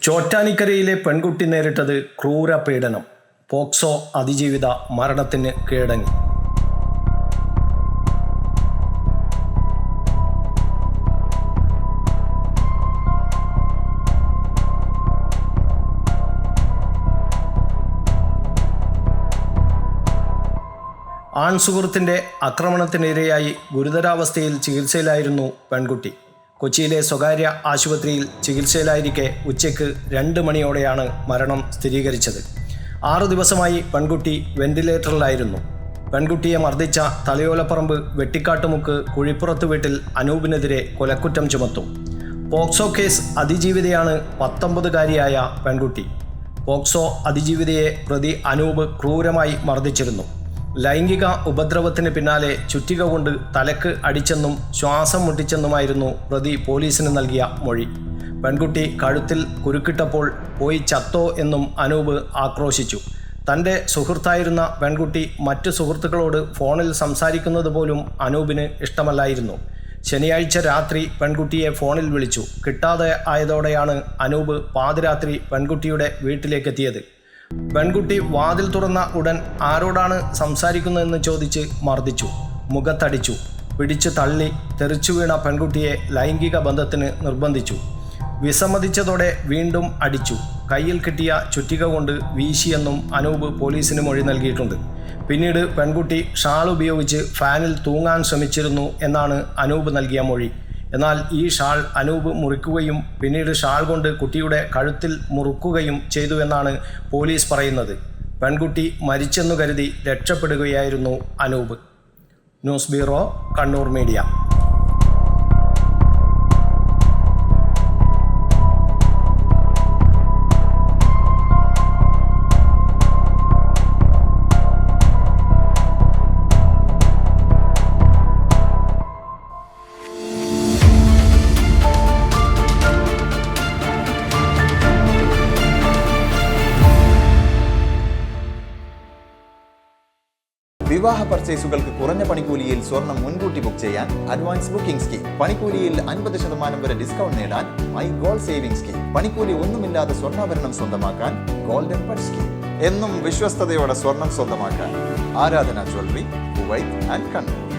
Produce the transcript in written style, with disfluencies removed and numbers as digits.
ചോറ്റാനിക്കരയിലെ പെൺകുട്ടി നേരിട്ടത് ക്രൂര പീഡനം. പോക്സോ അതിജീവിത മരണത്തിന് കീഴടങ്ങി. ആൺസുഹൃത്തിൻ്റെ ആക്രമണത്തിനിരയായി ഗുരുതരാവസ്ഥയിൽ ചികിത്സയിലായിരുന്നു പെൺകുട്ടി. കൊച്ചിയിലെ സ്വകാര്യ ആശുപത്രിയിൽ ചികിത്സയിലായിരിക്കെ ഉച്ചയ്ക്ക് 2 മണിയോടെയാണ് മരണം സ്ഥിരീകരിച്ചത്. 6 ദിവസമായി പെൺകുട്ടി വെന്റിലേറ്ററിലായിരുന്നു. പെൺകുട്ടിയെ മർദ്ദിച്ച തലയോലപ്പറമ്പ് വെട്ടിക്കാട്ടുമുക്ക് കുഴിപ്പുറത്ത് വീട്ടിൽ അനൂപിനെതിരെ കൊലക്കുറ്റം ചുമത്തും. പോക്സോ കേസ് അതിജീവിതയാണ് 19-കാരിയായ പെൺകുട്ടി. പോക്സോ അതിജീവിതയെ പ്രതി അനൂപ് ക്രൂരമായി മർദ്ദിച്ചിരുന്നു. ലൈംഗിക ഉപദ്രവത്തിന് പിന്നാലെ ചുറ്റിക കൊണ്ട് തലക്ക് അടിച്ചെന്നും ശ്വാസം മുട്ടിച്ചെന്നുമായിരുന്നു പ്രതി പോലീസിന് നൽകിയ മൊഴി. പെൺകുട്ടി കഴുത്തിൽ കുരുക്കിട്ടപ്പോൾ പോയി ചത്തോ എന്നും അനൂപ് ആക്രോശിച്ചു. തൻ്റെ സുഹൃത്തായിരുന്ന പെൺകുട്ടി മറ്റു സുഹൃത്തുക്കളോട് ഫോണിൽ സംസാരിക്കുന്നത് പോലും അനൂപിന് ഇഷ്ടമല്ലായിരുന്നു. ശനിയാഴ്ച രാത്രി പെൺകുട്ടിയെ ഫോണിൽ വിളിച്ചു. കിട്ടാതെ ആയതോടെയാണ് അനൂപ് പാതിരാത്രി പെൺകുട്ടിയുടെ വീട്ടിലേക്കെത്തിയത്. പെൺകുട്ടി വാതിൽ തുറന്ന ഉടൻ ആരോടാണ് സംസാരിക്കുന്നതെന്ന് ചോദിച്ച് മർദ്ദിച്ചു. മുഖത്തടിച്ചു. പിടിച്ചു തള്ളി തെറിച്ചു വീണ പെൺകുട്ടിയെ ലൈംഗിക ബന്ധത്തിന് നിർബന്ധിച്ചു. വിസമ്മതിച്ചതോടെ വീണ്ടും അടിച്ചു. കയ്യിൽ കിട്ടിയ ചുറ്റിക കൊണ്ട് വീശിയെന്നും അനൂപ് പോലീസിന് മൊഴി നൽകിയിട്ടുണ്ട്. പിന്നീട് പെൺകുട്ടി ഷാൾ ഉപയോഗിച്ച് ഫാനിൽ തൂങ്ങാൻ ശ്രമിച്ചിരുന്നു എന്നാണ് അനൂപ് നൽകിയ മൊഴി. എന്നാൽ ഈ ഷാൾ അനൂപ് മുറിക്കുകയും പിന്നീട് ഷാൾ കൊണ്ട് കുട്ടിയുടെ കഴുത്തിൽ മുറുക്കുകയും ചെയ്തു എന്നാണ് പോലീസ് പറയുന്നത്. പെൺകുട്ടി മരിച്ചെന്നു കരുതി രക്ഷപ്പെടുകയായിരുന്നു Anoop. News bureau, Kannur media. വിവാഹ പർച്ചേസുകൾക്ക് കുറഞ്ഞ പണിക്കൂലിയിൽ സ്വർണം മുൻകൂട്ടി ബുക്ക് ചെയ്യാൻ അഡ്വാൻസ് ബുക്കിംഗ് സ്കീം. പണിക്കൂലിയിൽ 50% വരെ ഡിസ്കൗണ്ട് നേടാൻ മൈ ഗോൾഡ് സേവിംഗ് സ്കീം. പണിക്കൂലി ഒന്നുമില്ലാതെ സ്വർണ്ണാഭരണം സ്വന്തമാക്കാൻ ഗോൾഡൻ ബഡ് സ്കീം. എന്നും വിശ്വസ്തയോടെ സ്വർണം സ്വന്തമാക്കാൻ ആരാധന ജ്വല്ലറി, കുവൈറ്റ് ആൻഡ് കണ്ണൂർ.